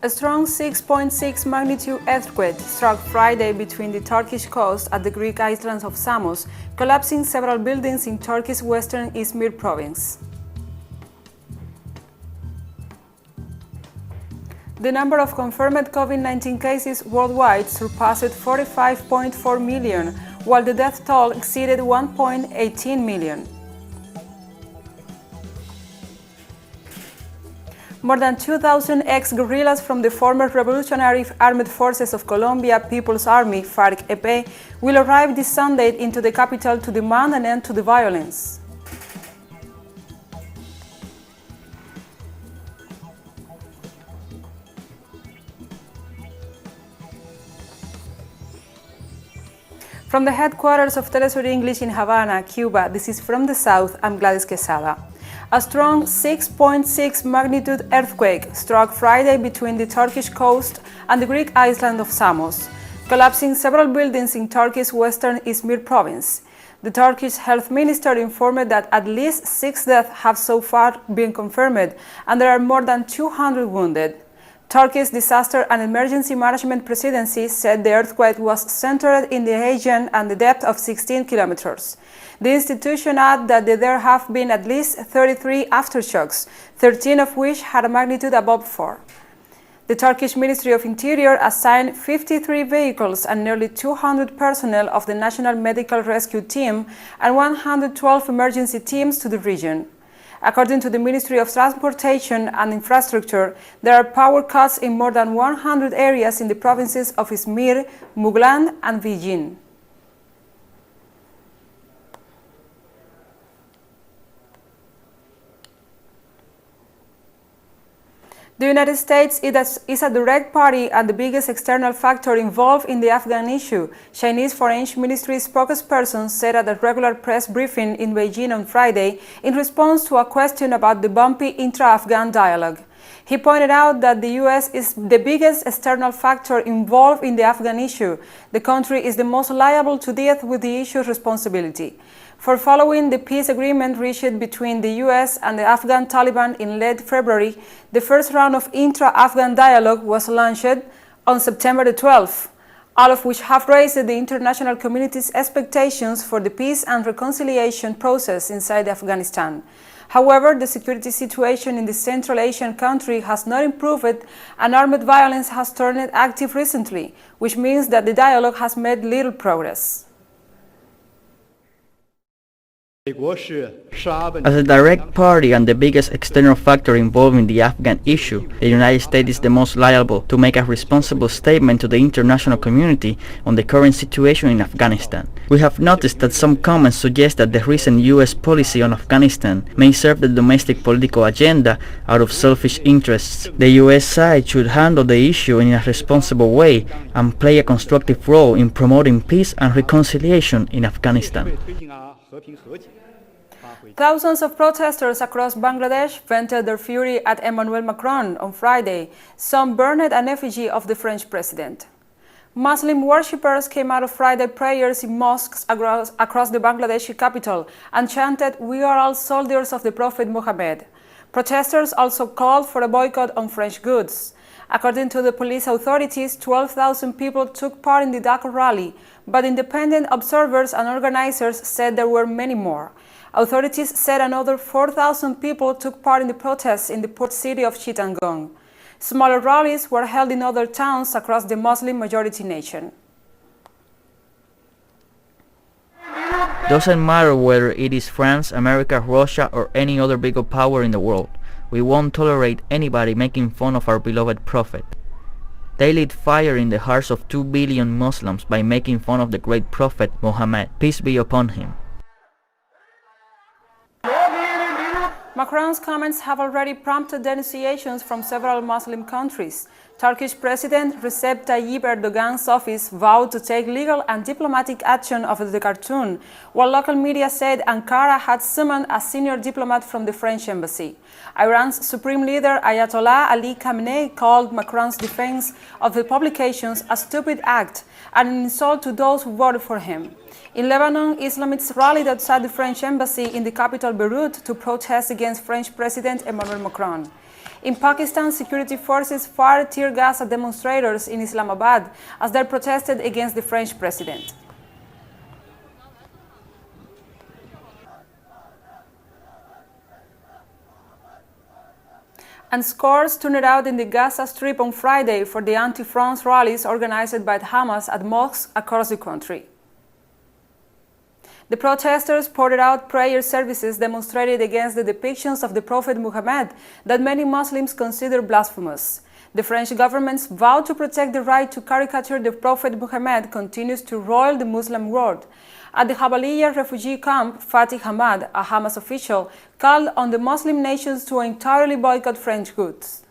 A strong 6.6 magnitude earthquake struck Friday between the Turkish coast and the Greek islands of Samos, collapsing several buildings in Turkey's western Izmir province. The number of confirmed COVID-19 cases worldwide surpassed 45.4 million, while the death toll exceeded 1.18 million. More than 2,000 ex-guerrillas from the former Revolutionary Armed Forces of Colombia People's Army, FARC-EP, will arrive this Sunday into the capital to demand an end to the violence. From the headquarters of TeleSUR English in Havana, Cuba, this is From the South, I'm Gladys Quesada. A strong 6.6 magnitude earthquake struck Friday between the Turkish coast and the Greek island of Samos, collapsing several buildings in Turkey's western Izmir province. The Turkish health minister informed that at least 6 deaths have so far been confirmed, and there are more than 200 wounded. Turkey's Disaster and Emergency Management Presidency said the earthquake was centered in the Aegean and the depth of 16 kilometers. The institution added that there have been at least 33 aftershocks, 13 of which had a magnitude above 4. The Turkish Ministry of Interior assigned 53 vehicles and nearly 200 personnel of the National Medical Rescue Team and 112 emergency teams to the region. According to the Ministry of Transportation and Infrastructure, there are power cuts in more than 100 areas in the provinces of Izmir, Muğla, and Vijin. The United States is a direct party and the biggest external factor involved in the Afghan issue, Chinese Foreign Ministry spokesperson said at a regular press briefing in Beijing on Friday in response to a question about the bumpy intra-Afghan dialogue. He pointed out that the U.S. is the biggest external factor involved in the Afghan issue. The country is the most liable to deal with the issue's responsibility. For following the peace agreement reached between the U.S. and the Afghan Taliban in late February, the first round of intra-Afghan dialogue was launched on September the 12th, all of which have raised the international community's expectations for the peace and reconciliation process inside Afghanistan. However, the security situation in the Central Asian country has not improved and armed violence has turned active recently, which means that the dialogue has made little progress. As a direct party and the biggest external factor involved in the Afghan issue, the United States is the most liable to make a responsible statement to the international community on the current situation in Afghanistan. We have noticed that some comments suggest that the recent U.S. policy on Afghanistan may serve the domestic political agenda out of selfish interests. The U.S. side should handle the issue in a responsible way and play a constructive role in promoting peace and reconciliation in Afghanistan. Thousands of protesters across Bangladesh vented their fury at Emmanuel Macron on Friday. Some burned an effigy of the French president. Muslim worshippers came out of Friday prayers in mosques across the Bangladeshi capital and chanted, "We are all soldiers of the Prophet Muhammad." Protesters also called for a boycott on French goods. According to the police authorities, 12,000 people took part in the Dhaka rally, but independent observers and organizers said there were many more. Authorities said another 4,000 people took part in the protests in the port city of Chittagong. Smaller rallies were held in other towns across the Muslim-majority nation. Doesn't matter whether it is France, America, Russia, or any other bigger power in the world. We won't tolerate anybody making fun of our beloved Prophet. They lit fire in the hearts of 2 billion Muslims by making fun of the great Prophet Muhammad, peace be upon him. Macron's comments have already prompted denunciations from several Muslim countries. Turkish President Recep Tayyip Erdogan's office vowed to take legal and diplomatic action over the cartoon, while local media said Ankara had summoned a senior diplomat from the French embassy. Iran's supreme leader Ayatollah Ali Khamenei called Macron's defense of the publications a stupid act and an insult to those who voted for him. In Lebanon, Islamists rallied outside the French embassy in the capital Beirut to protest against French President Emmanuel Macron. In Pakistan, security forces fired tear gas at demonstrators in Islamabad as they protested against the French president. And scores turned out in the Gaza Strip on Friday for the anti-France rallies organized by Hamas at mosques across the country. The protesters poured out prayer services demonstrated against the depictions of the Prophet Muhammad that many Muslims consider blasphemous. The French government's vow to protect the right to caricature the Prophet Muhammad continues to roil the Muslim world. At the Jabaliya refugee camp, Fatih Hamad, a Hamas official, called on the Muslim nations to entirely boycott French goods.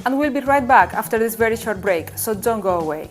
And we'll be right back after this very short break, so don't go away.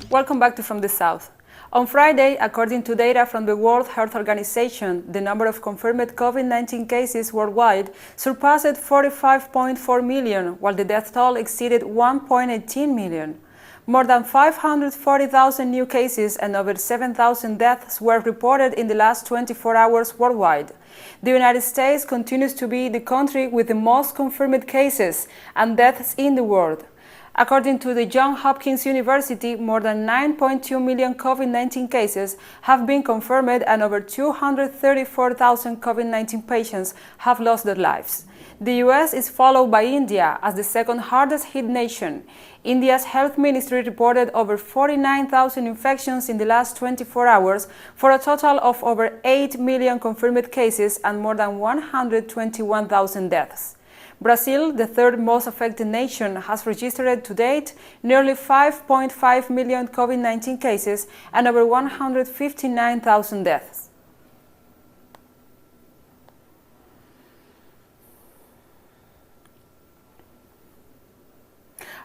Welcome back to From the South. On Friday, according to data from the World Health Organization, the number of confirmed COVID-19 cases worldwide surpassed 45.4 million, while the death toll exceeded 1.18 million. More than 540,000 new cases and over 7,000 deaths were reported in the last 24 hours worldwide. The United States continues to be the country with the most confirmed cases and deaths in the world. According to the Johns Hopkins University, more than 9.2 million COVID-19 cases have been confirmed and over 234,000 COVID-19 patients have lost their lives. The US is followed by India as the second hardest hit nation. India's health ministry reported over 49,000 infections in the last 24 hours for a total of over 8 million confirmed cases and more than 121,000 deaths. Brazil, the third most affected nation, has registered to date nearly 5.5 million COVID-19 cases and over 159,000 deaths.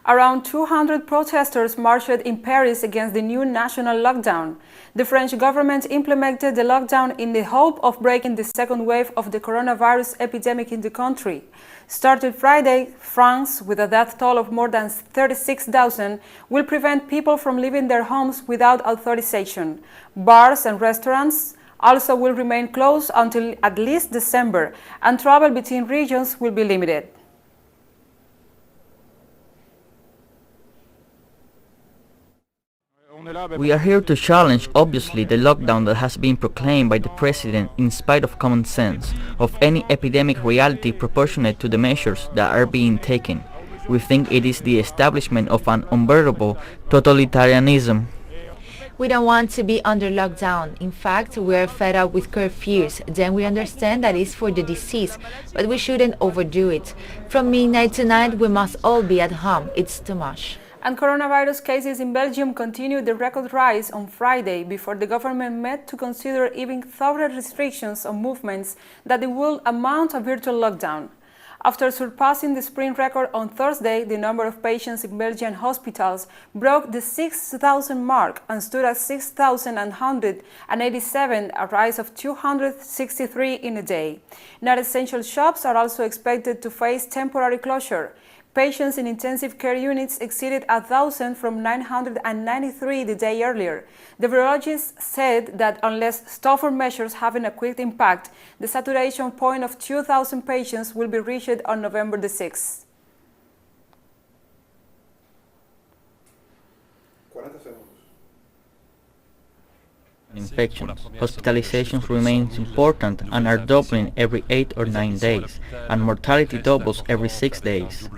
Around 200 protesters marched in Paris against the new national lockdown. The French government implemented the lockdown in the hope of breaking the second wave of the coronavirus epidemic in the country. Started Friday, France, with a death toll of more than 36,000, will prevent people from leaving their homes without authorization. Bars and restaurants also will remain closed until at least December, and travel between regions will be limited. We are here to challenge, obviously, the lockdown that has been proclaimed by the President in spite of common sense, of any epidemic reality proportionate to the measures that are being taken. We think it is the establishment of an unbearable totalitarianism. We don't want to be under lockdown. In fact, we are fed up with curfews. Then we understand that it's for the disease, but we shouldn't overdo it. From midnight to night, we must all be at home. It's too much. And coronavirus cases in Belgium continued the record rise on Friday before the government met to consider even thorough restrictions on movements that will amount a virtual lockdown. After surpassing the spring record on Thursday, the number of patients in Belgian hospitals broke the 6,000 mark and stood at 6,187, a rise of 263 in a day. Non-essential shops are also expected to face temporary closure. Patients in intensive care units exceeded 1,000 from 993 the day earlier. The virologists said that unless tougher measures have a quick impact, the saturation point of 2,000 patients will be reached on November the 6th. Infections. Hospitalizations remain important and are doubling every 8 or 9 days, and mortality doubles every 6 days.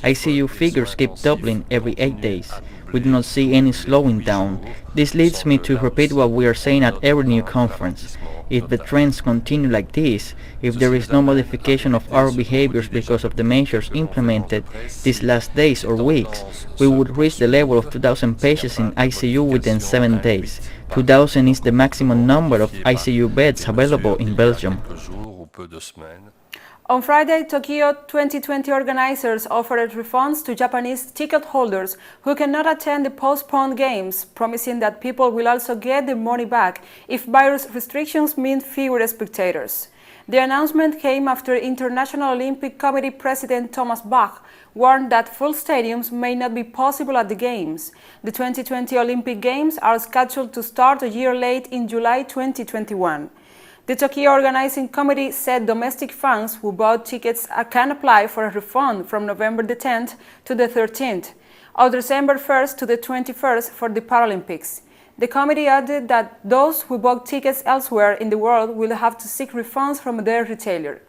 ICU figures keep doubling every 8 days. we do not see any slowing down. This leads me to repeat what we are saying at every new conference. If the trends continue like this, if there is no modification of our behaviors because of the measures implemented these last days or weeks, we would reach the level of 2,000 patients in ICU within 7 days. 2,000 is the maximum number of ICU beds available in Belgium. On Friday, Tokyo 2020 organizers offered refunds to Japanese ticket holders who cannot attend the postponed games, promising that people will also get their money back if virus restrictions mean fewer spectators. The announcement came after International Olympic Committee President Thomas Bach warned that full stadiums may not be possible at the Games. The 2020 Olympic Games are scheduled to start a year late in July 2021. The Tokyo Organizing Committee said domestic fans who bought tickets can apply for a refund from November the 10th to the 13th, or December 1st to the 21st for the Paralympics. The committee added that those who bought tickets elsewhere in the world will have to seek refunds from their retailer.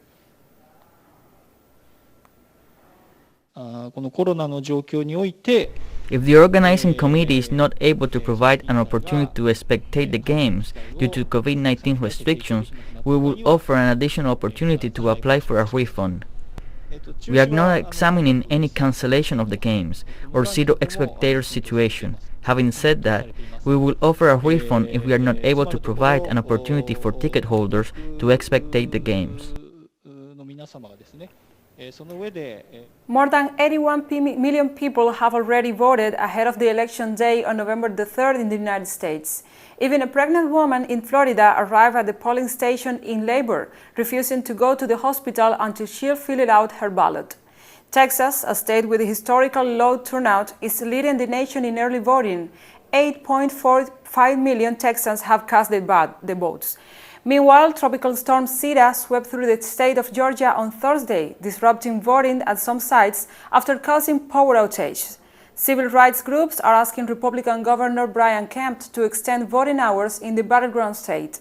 If the organizing committee is not able to provide an opportunity to spectate the games due to COVID-19 restrictions, we will offer an additional opportunity to apply for a refund. We are not examining any cancellation of the games or zero spectator situation. Having said that, we will offer a refund if we are not able to provide an opportunity for ticket holders to spectate the games. More than 81 million people have already voted ahead of the election day on November the 3rd in the United States. Even a pregnant woman in Florida arrived at the polling station in labor, refusing to go to the hospital until she filled out her ballot. Texas, a state with a historical low turnout, is leading the nation in early voting. 8.45 million Texans have cast the votes. Meanwhile, Tropical Storm Sita swept through the state of Georgia on Thursday, disrupting voting at some sites after causing power outages. Civil rights groups are asking Republican Governor Brian Kemp to extend voting hours in the battleground state.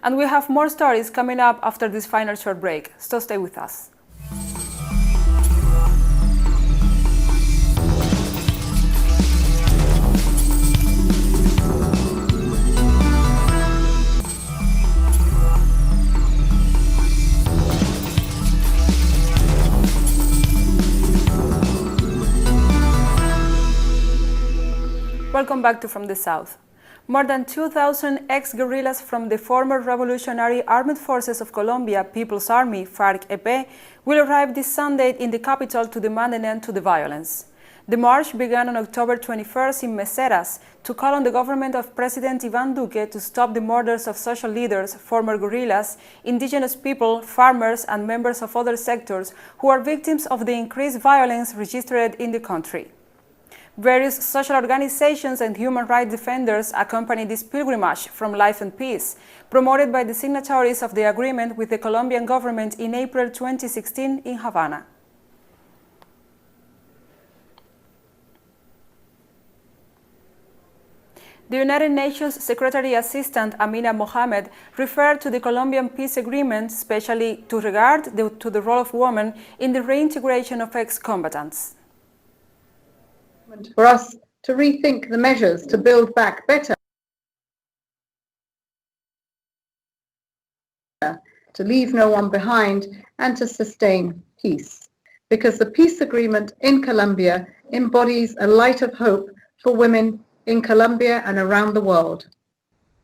And we have more stories coming up after this final short break, so stay with us. Welcome back to From the South. More than 2,000 ex-guerrillas from the former Revolutionary Armed Forces of Colombia People's Army, FARC-EP, will arrive this Sunday in the capital to demand an end to the violence. The march began on October 21st in Meseras to call on the government of President Iván Duque to stop the murders of social leaders, former guerrillas, indigenous people, farmers, and members of other sectors who are victims of the increased violence registered in the country. Various social organizations and human rights defenders accompany this pilgrimage from Life and Peace, promoted by the signatories of the agreement with the Colombian government in April 2016 in Havana. The United Nations Secretary Assistant Amina Mohamed referred to the Colombian peace agreement, especially to regard to the role of women in the reintegration of ex-combatants. For us to rethink the measures to build back better, to leave no one behind, and to sustain peace. Because the peace agreement in Colombia embodies a light of hope for women in Colombia and around the world.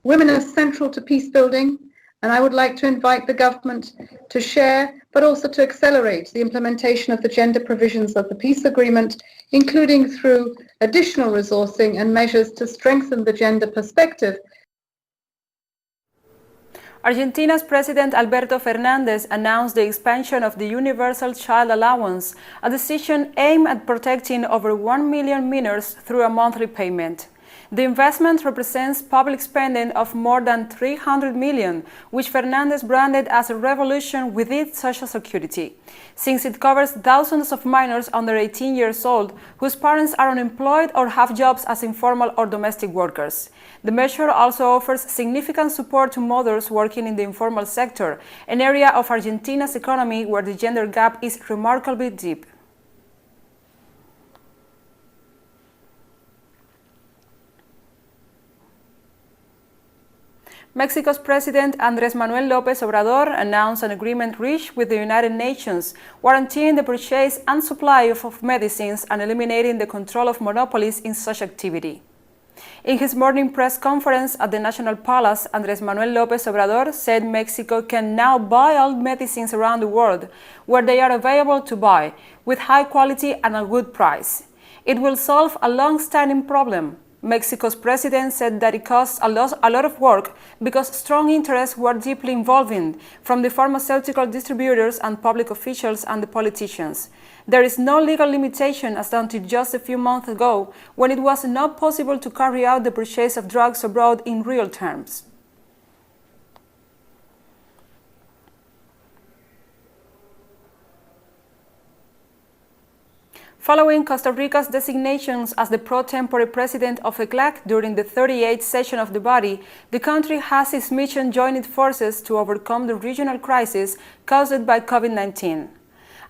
Women are central to peace building, and I would like to invite the government to share, but also to accelerate the implementation of the gender provisions of the peace agreement, including through additional resourcing and measures to strengthen the gender perspective. Argentina's President Alberto Fernández announced the expansion of the Universal Child Allowance, a decision aimed at protecting over 1 million minors through a monthly payment. The investment represents public spending of more than 300 million, which Fernandez branded as a revolution within social security, since it covers thousands of minors under 18 years old whose parents are unemployed or have jobs as informal or domestic workers. The measure also offers significant support to mothers working in the informal sector, an area of Argentina's economy where the gender gap is remarkably deep. Mexico's President Andrés Manuel López Obrador announced an agreement reached with the United Nations, guaranteeing the purchase and supply of medicines and eliminating the control of monopolies in such activity. In his morning press conference at the National Palace, Andrés Manuel López Obrador said Mexico can now buy all medicines around the world where they are available to buy, with high quality and a good price. It will solve a long-standing problem. Mexico's president said that it costs a lot of work because strong interests were deeply involved from the pharmaceutical distributors and public officials and the politicians. There is no legal limitation as until just a few months ago, when it was not possible to carry out the purchase of drugs abroad in real terms. Following Costa Rica's designations as the pro-tempore president of ECLAC during the 38th session of the body, the country has its mission joined forces to overcome the regional crisis caused by COVID-19.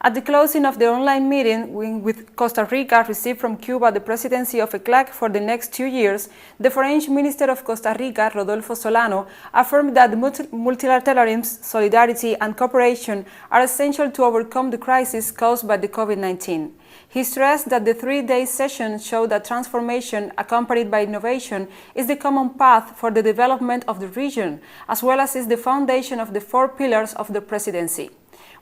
At the closing of the online meeting, with Costa Rica received from Cuba the presidency of ECLAC for the next 2 years, the Foreign Minister of Costa Rica, Rodolfo Solano, affirmed that multilateralism, solidarity and cooperation are essential to overcome the crisis caused by the COVID-19. He stressed that the 3-day session showed that transformation accompanied by innovation is the common path for the development of the region, as well as is the foundation of the 4 pillars of the presidency.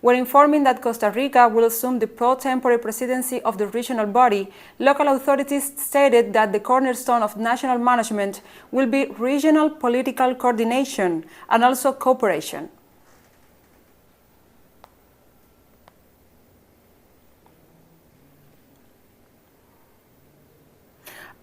When informing that Costa Rica will assume the pro-tempore presidency of the regional body, local authorities stated that the cornerstone of national management will be regional political coordination and also cooperation.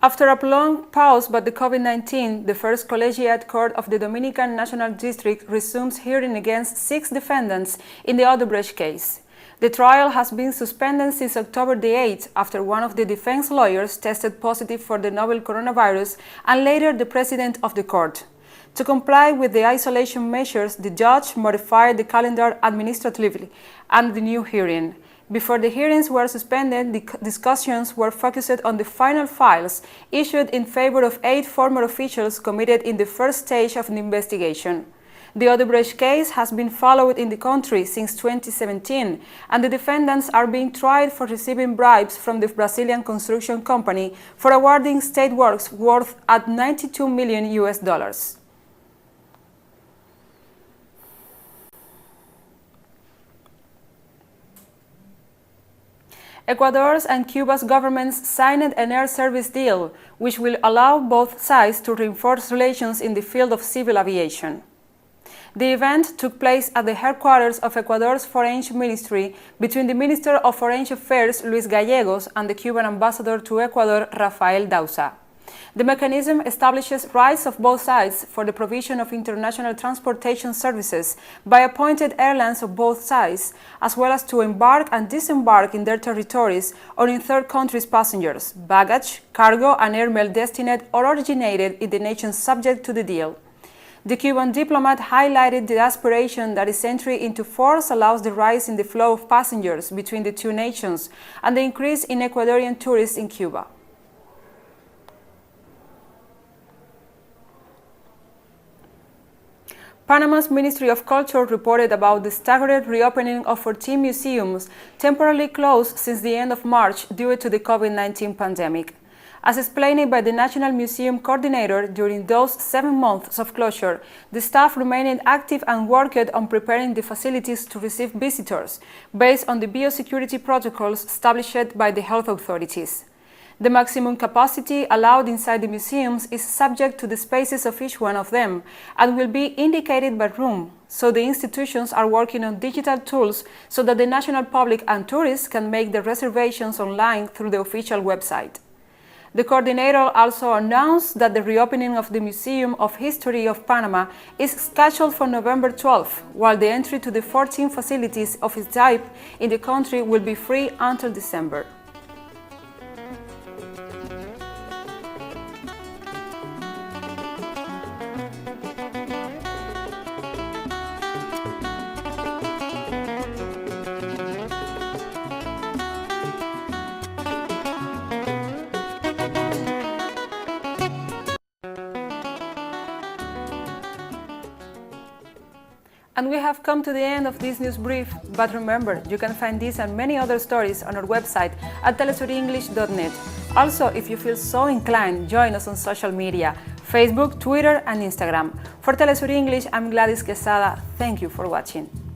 After a prolonged pause by the COVID-19, the first collegiate court of the Dominican National District resumes hearing against 6 defendants in the Odebrecht case. The trial has been suspended since October the 8th after one of the defense lawyers tested positive for the novel coronavirus and later the president of the court. To comply with the isolation measures, the judge modified the calendar administratively and the new hearing. Before the hearings were suspended, the discussions were focused on the final files issued in favor of 8 former officials committed in the first stage of the investigation. The Odebrecht case has been followed in the country since 2017, and the defendants are being tried for receiving bribes from the Brazilian construction company for awarding state works worth at $92 million. Ecuador's and Cuba's governments signed an air service deal, which will allow both sides to reinforce relations in the field of civil aviation. The event took place at the headquarters of Ecuador's Foreign Ministry between the Minister of Foreign Affairs, Luis Gallegos, and the Cuban ambassador to Ecuador, Rafael Dauza. The mechanism establishes rights of both sides for the provision of international transportation services by appointed airlines of both sides, as well as to embark and disembark in their territories or in third countries' passengers, baggage, cargo, and airmail destined or originated in the nations subject to the deal. The Cuban diplomat highlighted the aspiration that its entry into force allows the rise in the flow of passengers between the two nations and the increase in Ecuadorian tourists in Cuba. Panama's Ministry of Culture reported about the staggered reopening of 14 museums temporarily closed since the end of March due to the COVID-19 pandemic. As explained by the National Museum Coordinator, during those 7 months of closure, the staff remained active and worked on preparing the facilities to receive visitors, based on the biosecurity protocols established by the health authorities. The maximum capacity allowed inside the museums is subject to the spaces of each one of them and will be indicated by room, so the institutions are working on digital tools so that the national public and tourists can make their reservations online through the official website. The coordinator also announced that the reopening of the Museum of History of Panama is scheduled for November 12, while the entry to the 14 facilities of its type in the country will be free until December. And we have come to the end of this news brief, but remember, you can find this and many other stories on our website at telesurenglish.net. Also, if you feel so inclined, join us on social media, Facebook, Twitter and Instagram. For TeleSUR English, I'm Gladys Quesada. Thank you for watching.